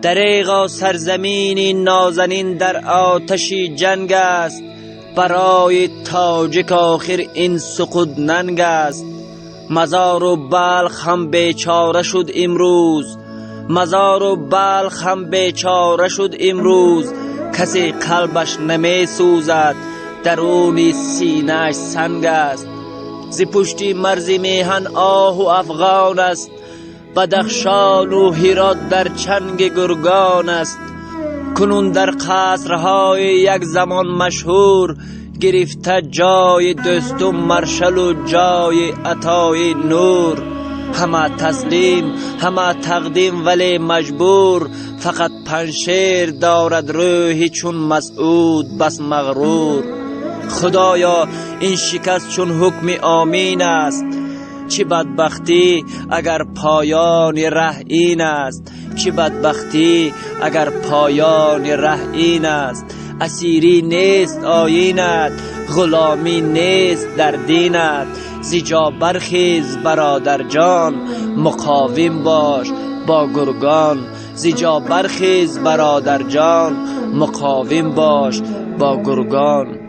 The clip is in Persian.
دریغا سرزمینی نازنین در آتشی جنگ است، برای تاجک آخر این سقوط ننگ است. مزار و بلخ هم بیچاره شد امروز، مزار و بلخ هم بیچاره شد امروز. کسی قلبش نمی سوزد، درون سینه‌اش سنگ است. ز پشتی مرز میهن آه و افغان است، بدخشان و هرات در چنگ گرگان است. کنون در قصرهای یک زمان مشهور، گرفته جای دوست و مرشل و جای عطای نور. همه تسلیم همه تقدیم ولی مجبور، فقط پنشیر دارد روحی چون مسعود بس مغرور. خدایا این شکست چون حکم آمین است، چه بدبختی اگر پایان ره این است، چه بدبختی اگر پایان ره این است. اسیری نیست آیینت، غلامی نیست در دینت. زجا برخیز برادر جان، مقاوم باش با گرگان. زجا برخیز برادر جان، مقاوم باش با گرگان.